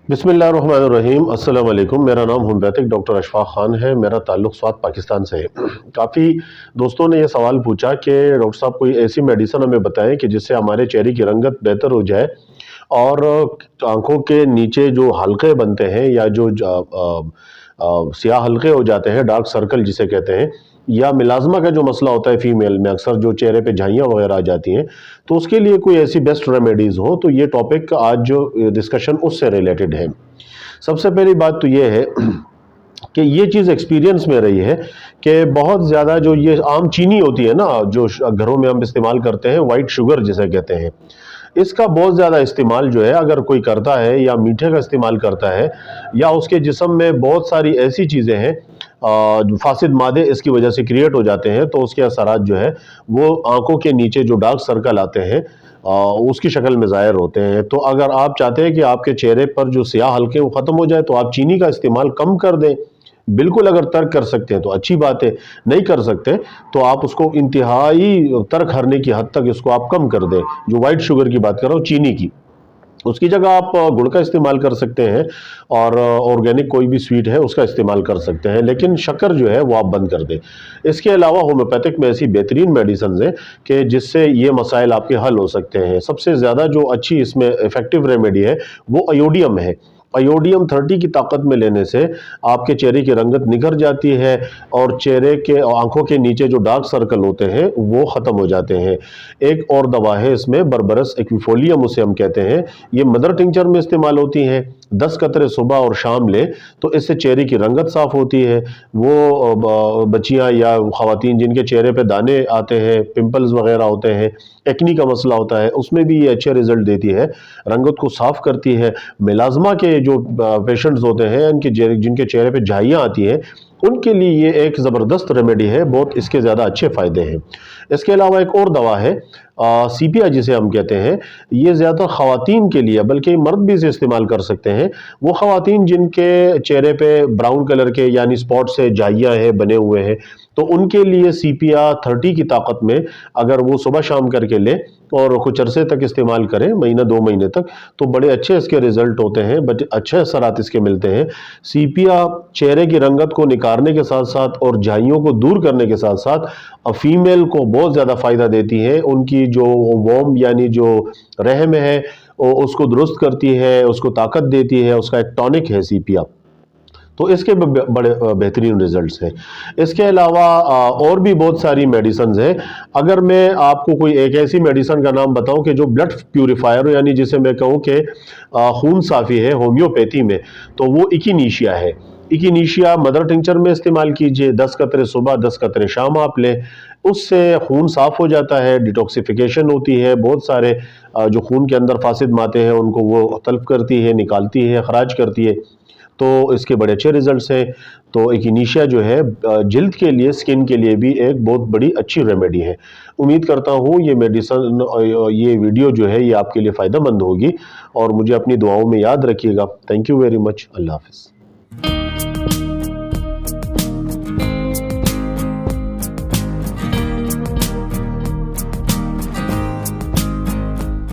बिस्मिल्लाहिर्रहमानिर्रहीम। अस्सलाम वालेकुम। मेरा नाम होम्योपैथिक डॉक्टर अशफाक खान है। मेरा ताल्लुक़ स्वात पाकिस्तान से है। काफ़ी दोस्तों ने ये सवाल पूछा कि डॉक्टर साहब कोई ऐसी मेडिसिन हमें बताएं कि जिससे हमारे चेहरे की रंगत बेहतर हो जाए और आंखों के नीचे जो हल्के बनते हैं या जो सियाह हल्के हो जाते हैं, डार्क सर्कल जिसे कहते हैं, या मिलाजमा का जो मसला होता है फीमेल में, अक्सर जो चेहरे पे झाइयाँ वगैरह आ जाती हैं, तो उसके लिए कोई ऐसी बेस्ट रेमेडीज़ हो, तो ये टॉपिक आज जो डिस्कशन उससे रिलेटेड है। सबसे पहली बात तो ये है कि ये चीज़ एक्सपीरियंस में रही है कि बहुत ज़्यादा जो ये आम चीनी होती है ना, जो घरों में हम इस्तेमाल करते हैं, वाइट शुगर जिसे कहते हैं, इसका बहुत ज़्यादा इस्तेमाल जो है अगर कोई करता है या मीठे का इस्तेमाल करता है या उसके जिस्म में बहुत सारी ऐसी चीज़ें हैं जो फासिद मादे इसकी वजह से क्रिएट हो जाते हैं, तो उसके असरात जो है वो आंखों के नीचे जो डार्क सर्कल आते हैं उसकी शक्ल में ज़ाहिर होते हैं। तो अगर आप चाहते हैं कि आपके चेहरे पर जो सियाह हल्के वो ख़त्म हो जाए, तो आप चीनी का इस्तेमाल कम कर दें। बिल्कुल अगर तर्क कर सकते हैं तो अच्छी बात है, नहीं कर सकते तो आप उसको इंतहाई तर्क करने की हद तक इसको आप कम कर दें। जो वाइट शुगर की बात कर रहा हूँ, चीनी की, उसकी जगह आप गुड़ का इस्तेमाल कर सकते हैं और ऑर्गेनिक कोई भी स्वीट है उसका इस्तेमाल कर सकते हैं, लेकिन शक्कर जो है वो आप बंद कर दें। इसके अलावा होम्योपैथिक में ऐसी बेहतरीन मेडिसिन हैं कि जिससे ये मसाइल आपके हल हो सकते हैं। सबसे ज़्यादा जो अच्छी इसमें इफ़ेक्टिव रेमेडी है वो अयोडियम है। अयोडियम 30 की ताकत में लेने से आपके चेहरे की रंगत निखर जाती है और चेहरे के आंखों के नीचे जो डार्क सर्कल होते हैं वो ख़त्म हो जाते हैं। एक और दवा है इसमें, बर्बरस एक्विफोलियम उसे हम कहते हैं। ये मदर टिंचर में इस्तेमाल होती हैं। 10 कतरे सुबह और शाम लें तो इससे चेहरे की रंगत साफ़ होती है। वो बच्चियाँ या ख़वातीन जिनके चेहरे पे दाने आते हैं, पिंपल्स वगैरह होते हैं, एक्नी का मसला होता है, उसमें भी ये अच्छे रिजल्ट देती है, रंगत को साफ़ करती है। मिलाजमा के जो पेशेंट्स होते हैं जिनके चेहरे पे झाइयाँ आती हैं, उनके लिए ये एक ज़बरदस्त रेमेडी है, बहुत इसके ज़्यादा अच्छे फ़ायदे हैं। इसके अलावा एक और दवा है सीपिया जिसे हम कहते हैं। ये ज़्यादा ख़वातीन के लिए, बल्कि मर्द भी इसे इस्तेमाल कर सकते हैं। वो ख़वातीन जिनके चेहरे पे ब्राउन कलर के यानी स्पॉट से झाइयाँ हैं बने हुए हैं, तो उनके लिए सीपिया 30 की ताकत में अगर वो सुबह शाम करके लें और कुछ अरसे तक इस्तेमाल करें, महीना 2 महीने तक, तो बड़े अच्छे इसके रिजल्ट होते हैं, बट अच्छे असरात इसके मिलते हैं। सीपिया चेहरे की रंगत को निखारने के साथ साथ और झाइयों को दूर करने के साथ साथ फीमेल को बहुत ज़्यादा फ़ायदा देती है। उनकी जो वोम यानी जो रहम है उसको दुरुस्त करती है, उसको ताकत देती है, उसका एक टॉनिक है सीपिया। तो इसके बड़े बेहतरीन रिजल्ट्स हैं। इसके अलावा और भी बहुत सारी मेडिसिन हैं। अगर मैं आपको कोई एक ऐसी मेडिसिन का नाम बताऊं कि जो ब्लड प्यूरिफायर हो, यानी जिसे मैं कहूं कि खून साफ़ी है होम्योपैथी में, तो वो इकिनीशिया है। इकिनीशिया मदर टिंचर में इस्तेमाल कीजिए, 10 कतरे सुबह 10 कतरे शाम आप लें, उससे खून साफ़ हो जाता है, डिटॉक्सिफिकेशन होती है, बहुत सारे जो खून के अंदर फासिद माते हैं उनको वो तल्फ करती है, निकालती है, खराज करती है। तो इसके बड़े अच्छे रिजल्ट्स हैं। तो इकिनीशिया जो है जिल्द के लिए, स्किन के लिए भी एक बहुत बड़ी अच्छी रेमेडी है। उम्मीद करता हूँ ये मेडिसिन, ये वीडियो जो है ये आपके लिए फ़ायदेमंद होगी और मुझे अपनी दुआओं में याद रखिएगा। Thank you very much. अल्लाह हाफ़िज़।